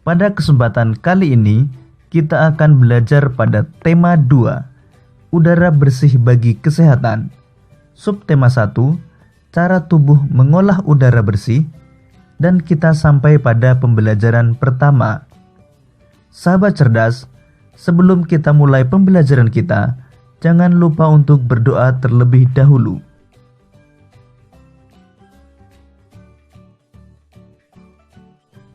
Pada kesempatan kali ini, kita akan belajar pada tema 2, udara bersih bagi kesehatan. Subtema 1, cara tubuh mengolah udara bersih, dan kita sampai pada pembelajaran pertama. Sahabat cerdas, sebelum kita mulai pembelajaran kita, jangan lupa untuk berdoa terlebih dahulu.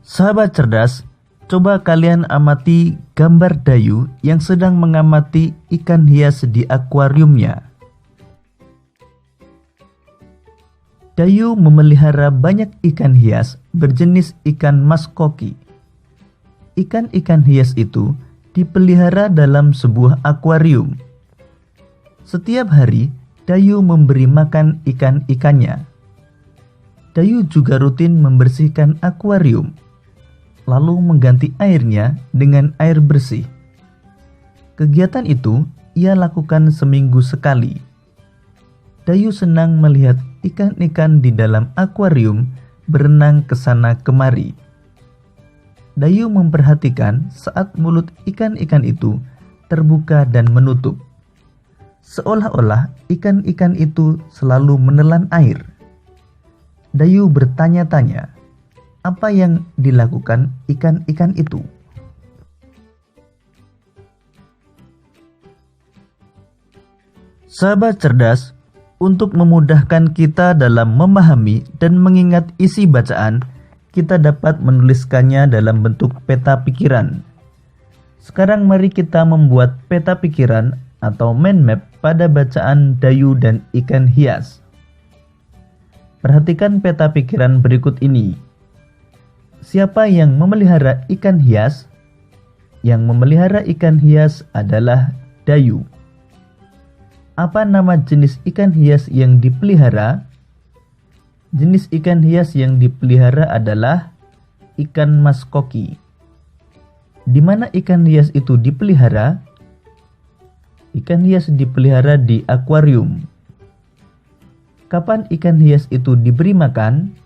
Sahabat cerdas, coba kalian amati gambar Dayu yang sedang mengamati ikan hias di akuariumnya. Dayu memelihara banyak ikan hias berjenis ikan mas koki. Ikan-ikan hias itu dipelihara dalam sebuah akuarium. Setiap hari, Dayu memberi makan ikan-ikannya. Dayu juga rutin membersihkan akuarium, lalu mengganti airnya dengan air bersih. Kegiatan itu ia lakukan seminggu sekali. Dayu senang melihat ikan-ikan di dalam akuarium berenang ke sana kemari. Dayu memperhatikan saat mulut ikan-ikan itu terbuka dan menutup. Seolah-olah ikan-ikan itu selalu menelan air. Dayu bertanya-tanya, apa yang dilakukan ikan-ikan itu? Sahabat cerdas, untuk memudahkan kita dalam memahami dan mengingat isi bacaan, kita dapat menuliskannya dalam bentuk peta pikiran. Sekarang mari kita membuat peta pikiran atau mind map pada bacaan Dayu dan ikan hias. Perhatikan peta pikiran berikut ini. Siapa yang memelihara ikan hias? Yang memelihara ikan hias adalah Dayu. Apa nama jenis ikan hias yang dipelihara? Jenis ikan hias yang dipelihara adalah ikan mas koki. Di mana ikan hias itu dipelihara? Ikan hias dipelihara di akuarium. Kapan ikan hias itu diberi makan?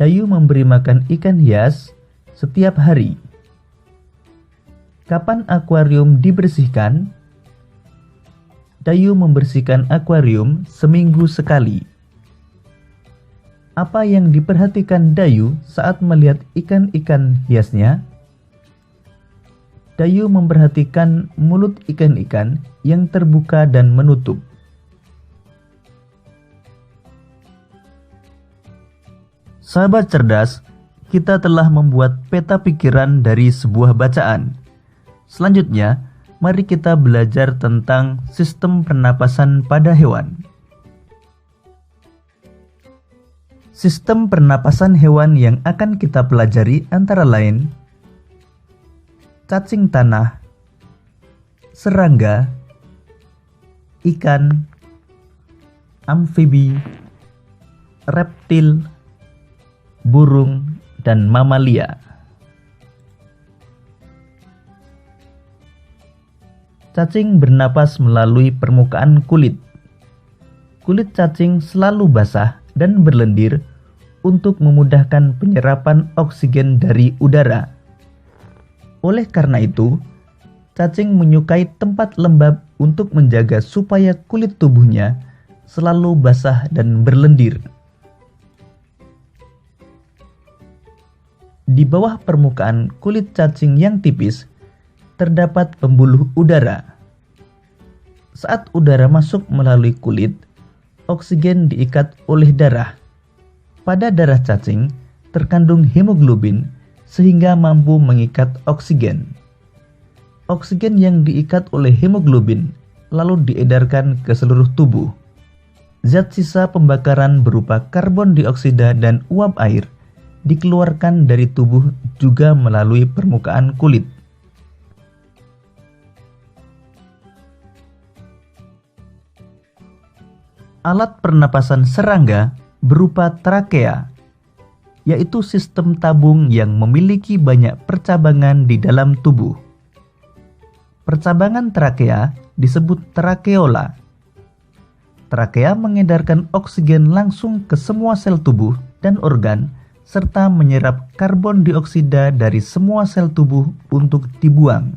Dayu memberi makan ikan hias setiap hari. Kapan akuarium dibersihkan? Dayu membersihkan akuarium seminggu sekali. Apa yang diperhatikan Dayu saat melihat ikan-ikan hiasnya? Dayu memperhatikan mulut ikan-ikan yang terbuka dan menutup. Sahabat cerdas, kita telah membuat peta pikiran dari sebuah bacaan. Selanjutnya, mari kita belajar tentang sistem pernapasan pada hewan. Sistem pernapasan hewan yang akan kita pelajari antara lain cacing tanah, serangga, ikan, amfibi, reptil, burung, dan mamalia. Cacing bernapas melalui permukaan kulit. Kulit cacing selalu basah dan berlendir untuk memudahkan penyerapan oksigen dari udara. Oleh karena itu, cacing menyukai tempat lembab untuk menjaga supaya kulit tubuhnya selalu basah dan berlendir. Di bawah permukaan kulit cacing yang tipis, terdapat pembuluh udara. Saat udara masuk melalui kulit, oksigen diikat oleh darah. Pada darah cacing, terkandung hemoglobin sehingga mampu mengikat oksigen. Oksigen yang diikat oleh hemoglobin lalu diedarkan ke seluruh tubuh. Zat sisa pembakaran berupa karbon dioksida dan uap air dikeluarkan dari tubuh juga melalui permukaan kulit. Alat pernapasan serangga berupa trakea, yaitu sistem tabung yang memiliki banyak percabangan di dalam tubuh. Percabangan trakea disebut trakeola. Trakea mengedarkan oksigen langsung ke semua sel tubuh dan organ serta menyerap karbon dioksida dari semua sel tubuh untuk dibuang.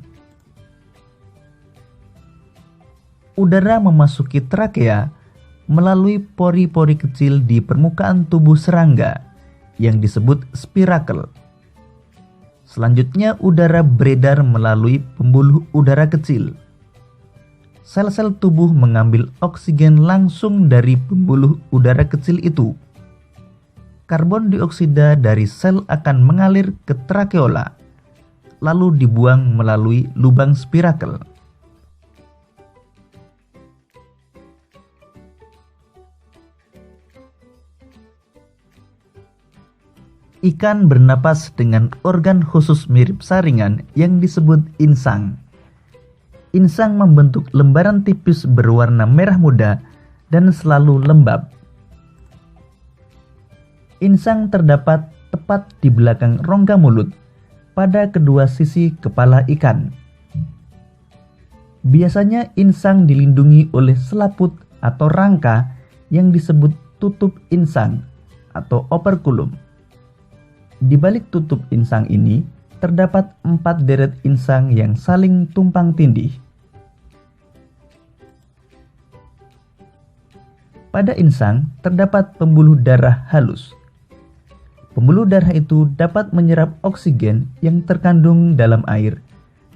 Udara memasuki trakea melalui pori-pori kecil di permukaan tubuh serangga yang disebut spirakel. Selanjutnya udara beredar melalui pembuluh udara kecil. Sel-sel tubuh mengambil oksigen langsung dari pembuluh udara kecil itu. Karbon dioksida dari sel akan mengalir ke trakeola, lalu dibuang melalui lubang spirakel. Ikan bernapas dengan organ khusus mirip saringan yang disebut insang. Insang membentuk lembaran tipis berwarna merah muda dan selalu lembab. Insang terdapat tepat di belakang rongga mulut pada kedua sisi kepala ikan. Biasanya insang dilindungi oleh selaput atau rangka yang disebut tutup insang atau operculum. Di balik tutup insang ini terdapat 4 deret insang yang saling tumpang tindih. Pada insang terdapat pembuluh darah halus. Pembuluh darah itu dapat menyerap oksigen yang terkandung dalam air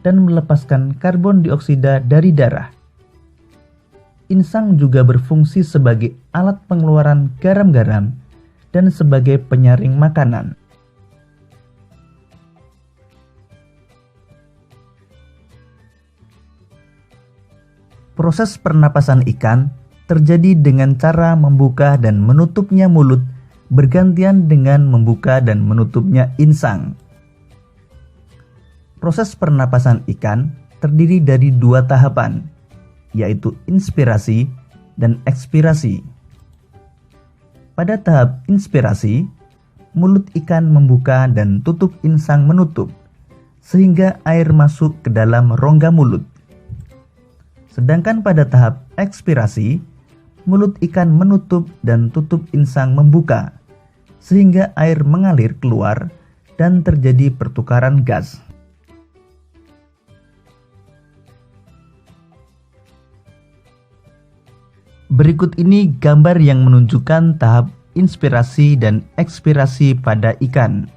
dan melepaskan karbon dioksida dari darah. Insang juga berfungsi sebagai alat pengeluaran garam-garam dan sebagai penyaring makanan. Proses pernapasan ikan terjadi dengan cara membuka dan menutupnya mulut bergantian dengan membuka dan menutupnya insang. Proses pernapasan ikan terdiri dari 2 tahapan, yaitu inspirasi dan ekspirasi. Pada tahap inspirasi, mulut ikan membuka dan tutup insang menutup, sehingga air masuk ke dalam rongga mulut. Sedangkan pada tahap ekspirasi, mulut ikan menutup dan tutup insang membuka, sehingga air mengalir keluar dan terjadi pertukaran gas. Berikut ini gambar yang menunjukkan tahap inspirasi dan ekspirasi pada ikan.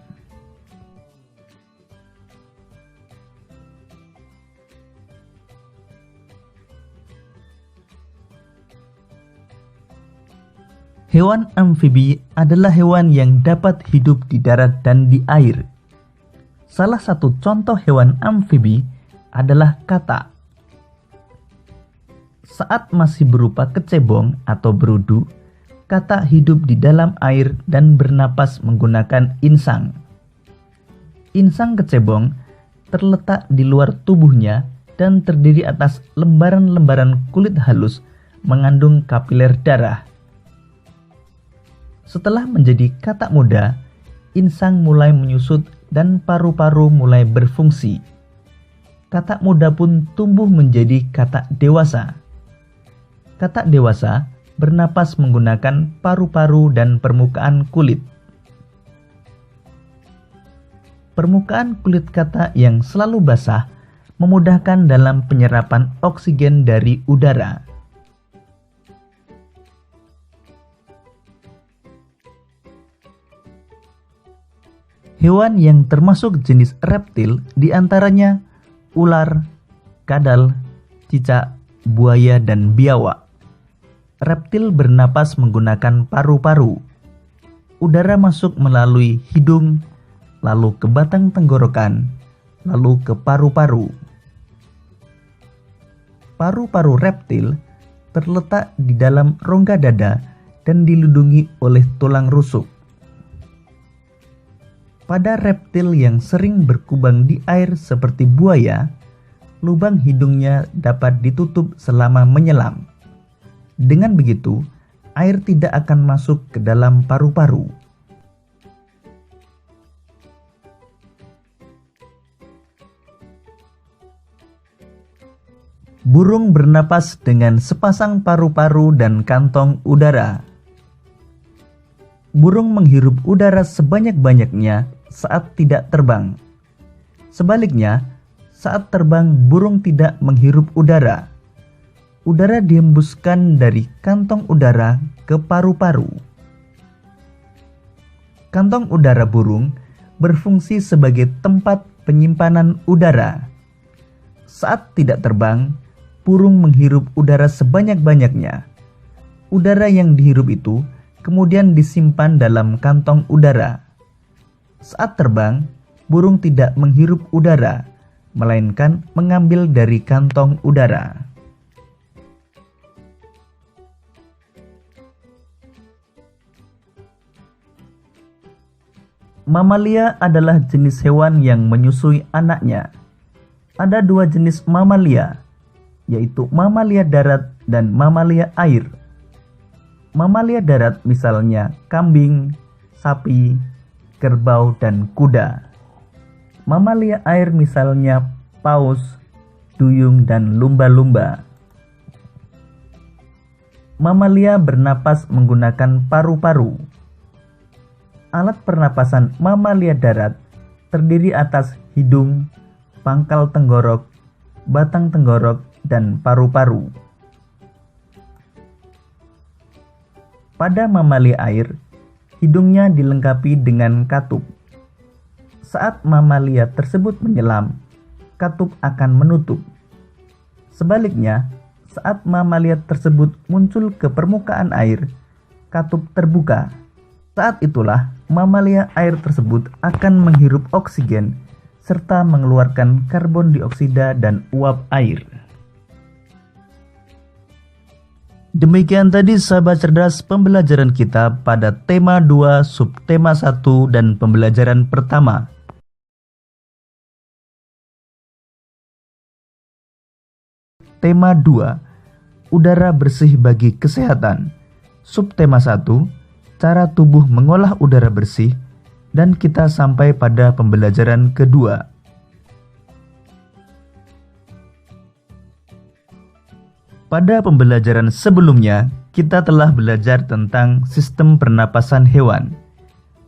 Hewan amfibi adalah hewan yang dapat hidup di darat dan di air. Salah satu contoh hewan amfibi adalah katak. Saat masih berupa kecebong atau berudu, katak hidup di dalam air dan bernapas menggunakan insang. Insang kecebong terletak di luar tubuhnya dan terdiri atas lembaran-lembaran kulit halus mengandung kapiler darah. Setelah menjadi katak muda, insang mulai menyusut dan paru-paru mulai berfungsi. Katak muda pun tumbuh menjadi katak dewasa. Katak dewasa bernapas menggunakan paru-paru dan permukaan kulit. Permukaan kulit katak yang selalu basah memudahkan dalam penyerapan oksigen dari udara. Hewan yang termasuk jenis reptil diantaranya ular, kadal, cicak, buaya, dan biawak. Reptil bernapas menggunakan paru-paru. Udara masuk melalui hidung, lalu ke batang tenggorokan, lalu ke paru-paru. Paru-paru reptil terletak di dalam rongga dada dan dilindungi oleh tulang rusuk. Pada reptil yang sering berkubang di air seperti buaya, lubang hidungnya dapat ditutup selama menyelam. Dengan begitu, air tidak akan masuk ke dalam paru-paru. Burung bernapas dengan sepasang paru-paru dan kantong udara. burung menghirup udara sebanyak-banyaknya saat tidak terbang. Sebaliknya, saat terbang burung tidak menghirup udara. Udara dihembuskan dari kantong udara ke paru-paru. Kantong udara burung berfungsi sebagai tempat penyimpanan udara. Saat tidak terbang, burung menghirup udara sebanyak-banyaknya. Udara yang dihirup itu kemudian disimpan dalam kantong udara. Saat terbang, burung tidak menghirup udara, melainkan mengambil dari kantong udara. Mamalia adalah jenis hewan yang menyusui anaknya. Ada dua jenis mamalia, yaitu mamalia darat dan mamalia air. Mamalia darat misalnya kambing, sapi, kerbau, dan kuda. Mamalia air misalnya paus, duyung, dan lumba-lumba. Mamalia bernapas menggunakan paru-paru. Alat pernapasan mamalia darat terdiri atas hidung, pangkal tenggorok, batang tenggorok, dan paru-paru. Pada mamalia air, hidungnya dilengkapi dengan katup. Saat mamalia tersebut menyelam, katup akan menutup. Sebaliknya, saat mamalia tersebut muncul ke permukaan air, katup terbuka. Saat itulah mamalia air tersebut akan menghirup oksigen serta mengeluarkan karbon dioksida dan uap air. Demikian tadi sahabat cerdas pembelajaran kita pada tema 2, subtema 1 dan pembelajaran pertama. Tema 2, udara bersih bagi kesehatan. Subtema 1, cara tubuh mengolah udara bersih, dan kita sampai pada pembelajaran kedua. Pada pembelajaran sebelumnya, kita telah belajar tentang sistem pernapasan hewan.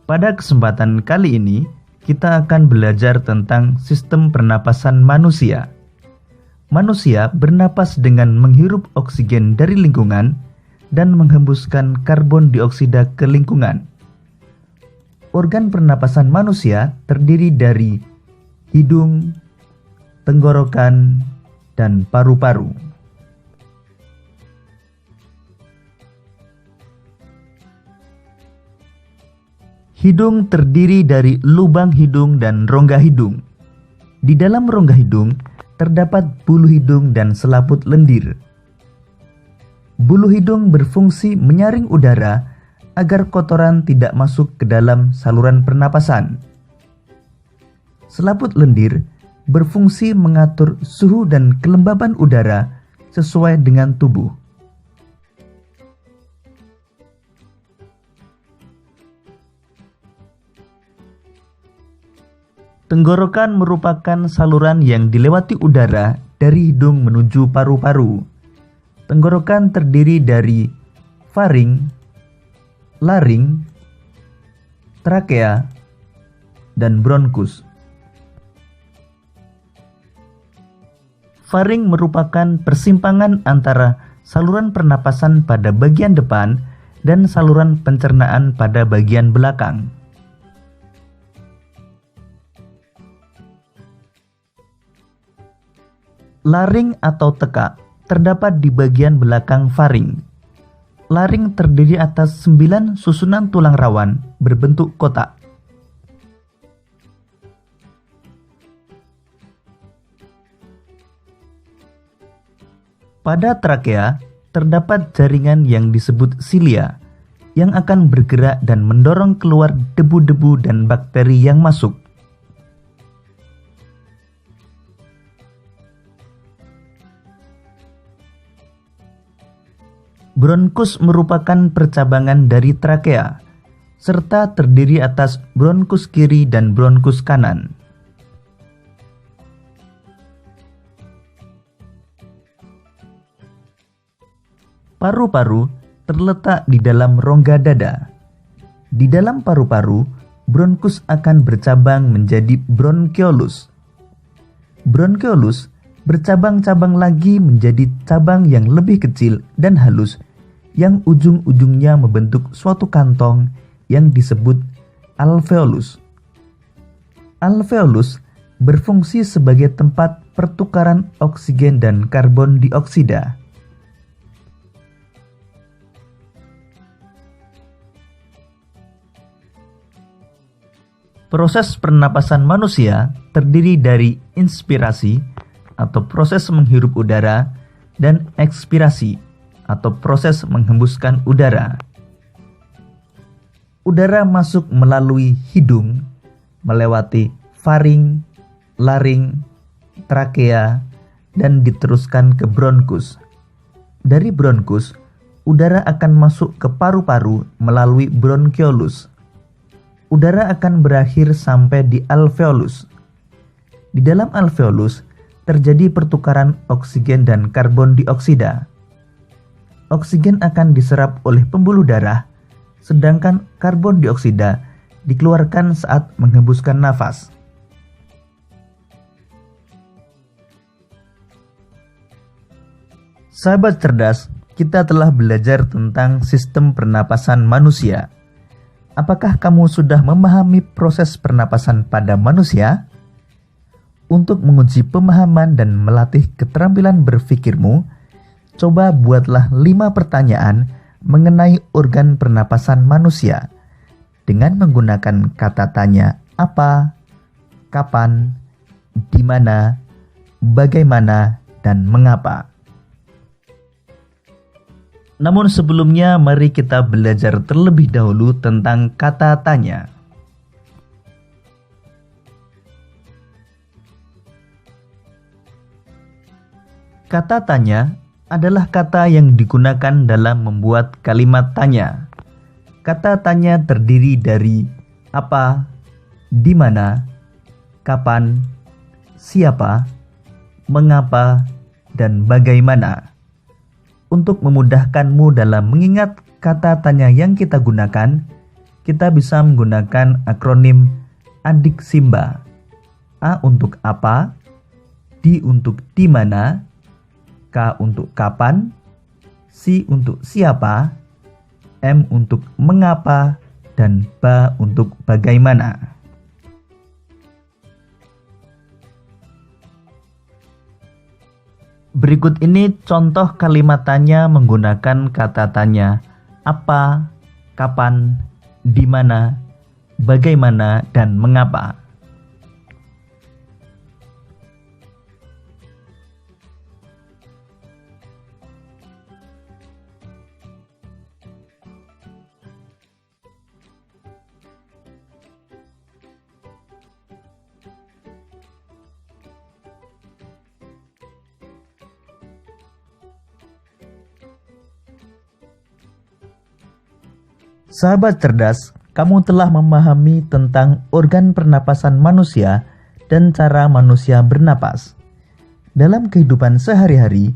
Pada kesempatan kali ini, kita akan belajar tentang sistem pernapasan manusia. Manusia bernapas dengan menghirup oksigen dari lingkungan dan menghembuskan karbon dioksida ke lingkungan. Organ pernapasan manusia terdiri dari hidung, tenggorokan, dan paru-paru. Hidung terdiri dari lubang hidung dan rongga hidung. Di dalam rongga hidung terdapat bulu hidung dan selaput lendir. Bulu hidung berfungsi menyaring udara agar kotoran tidak masuk ke dalam saluran pernapasan. Selaput lendir berfungsi mengatur suhu dan kelembaban udara sesuai dengan tubuh. Tenggorokan merupakan saluran yang dilewati udara dari hidung menuju paru-paru. Tenggorokan terdiri dari faring, laring, trakea, dan bronkus. Faring merupakan persimpangan antara saluran pernapasan pada bagian depan dan saluran pencernaan pada bagian belakang. Laring atau tekak terdapat di bagian belakang faring. Laring terdiri atas 9 susunan tulang rawan berbentuk kotak. Pada trakea terdapat jaringan yang disebut silia yang akan bergerak dan mendorong keluar debu-debu dan bakteri yang masuk. Bronkus merupakan percabangan dari trakea, serta terdiri atas bronkus kiri dan bronkus kanan. Paru-paru terletak di dalam rongga dada. Di dalam paru-paru, bronkus akan bercabang menjadi bronkeolus. Bronkeolus bercabang-cabang lagi menjadi cabang yang lebih kecil dan halus, yang ujung-ujungnya membentuk suatu kantong yang disebut alveolus. Alveolus berfungsi sebagai tempat pertukaran oksigen dan karbon dioksida. Proses pernapasan manusia terdiri dari inspirasi atau proses menghirup udara dan ekspirasi atau proses menghembuskan udara. Udara masuk melalui hidung, melewati faring, laring, trakea, dan diteruskan ke bronkus. Dari bronkus, udara akan masuk ke paru-paru melalui bronkeolus. Udara akan berakhir sampai di alveolus. Di dalam alveolus terjadi pertukaran oksigen dan karbon dioksida. Oksigen akan diserap oleh pembuluh darah, sedangkan karbon dioksida dikeluarkan saat menghembuskan nafas. Sahabat cerdas, kita telah belajar tentang sistem pernapasan manusia. Apakah kamu sudah memahami proses pernapasan pada manusia? Untuk menguji pemahaman dan melatih keterampilan berpikirmu, coba buatlah 5 pertanyaan mengenai organ pernapasan manusia dengan menggunakan kata tanya apa, kapan, di mana, bagaimana, dan mengapa. Namun sebelumnya mari kita belajar terlebih dahulu tentang kata tanya. Kata tanya adalah kata yang digunakan dalam membuat kalimat tanya. Kata tanya terdiri dari apa, di mana, kapan, siapa, mengapa, dan bagaimana. Untuk memudahkanmu dalam mengingat kata tanya yang kita gunakan, kita bisa menggunakan akronim ADIK SIMBA. A untuk apa, D untuk di mana, K untuk kapan, C untuk siapa, M untuk mengapa, dan B untuk bagaimana. Berikut ini contoh kalimat tanya menggunakan kata tanya apa, kapan, di mana, bagaimana, dan mengapa. Sahabat cerdas, kamu telah memahami tentang organ pernapasan manusia dan cara manusia bernapas. Dalam kehidupan sehari-hari,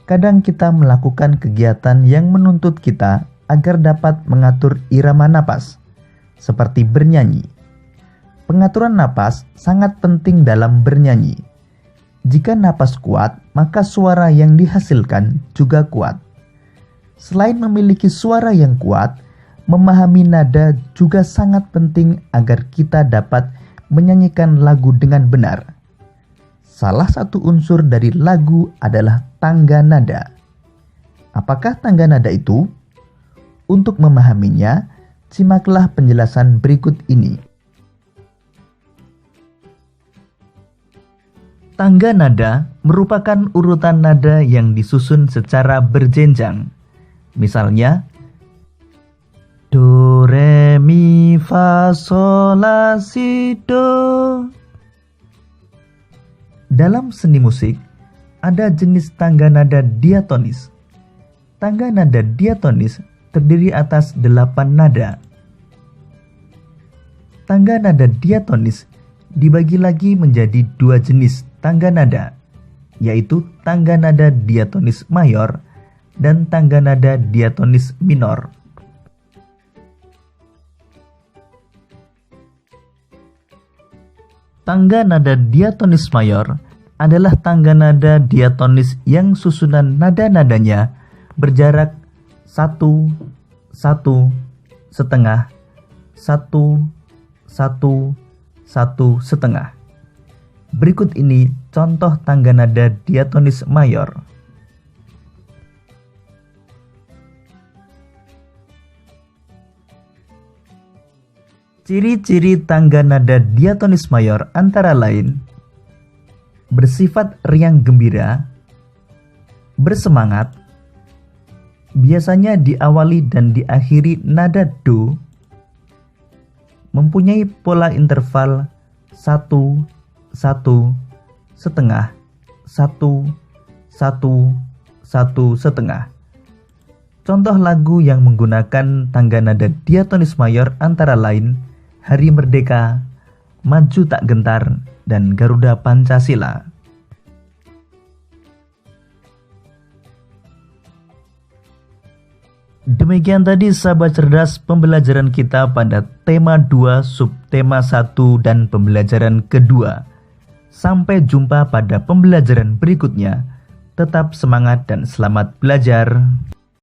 kadang kita melakukan kegiatan yang menuntut kita agar dapat mengatur irama napas, seperti bernyanyi. Pengaturan napas sangat penting dalam bernyanyi. Jika napas kuat, maka suara yang dihasilkan juga kuat. Selain memiliki suara yang kuat, memahami nada juga sangat penting agar kita dapat menyanyikan lagu dengan benar. Salah satu unsur dari lagu adalah tangga nada. Apakah tangga nada itu? Untuk memahaminya, simaklah penjelasan berikut ini. Tangga nada merupakan urutan nada yang disusun secara berjenjang. Misalnya, do, re, mi, fa, sol, la, si, do. Dalam seni musik, ada jenis tangga nada diatonis. Tangga nada diatonis terdiri atas 8 nada. Tangga nada diatonis dibagi lagi menjadi 2 jenis tangga nada, yaitu tangga nada diatonis mayor dan tangga nada diatonis minor. Tangga nada diatonis mayor adalah tangga nada diatonis yang susunan nada-nadanya berjarak 1, 1, setengah, 1, 1, 1 setengah. Berikut ini contoh tangga nada diatonis mayor. Ciri-ciri tangga nada diatonis mayor antara lain bersifat riang gembira, bersemangat, biasanya diawali dan diakhiri nada do, mempunyai pola interval 1, 1, setengah, 1, 1, 1 setengah. Contoh lagu yang menggunakan tangga nada diatonis mayor antara lain Hari Merdeka, Maju Tak Gentar, dan Garuda Pancasila. Demikian tadi sahabat cerdas pembelajaran kita pada tema 2, subtema 1, dan pembelajaran kedua. Sampai jumpa pada pembelajaran berikutnya. Tetap semangat dan selamat belajar.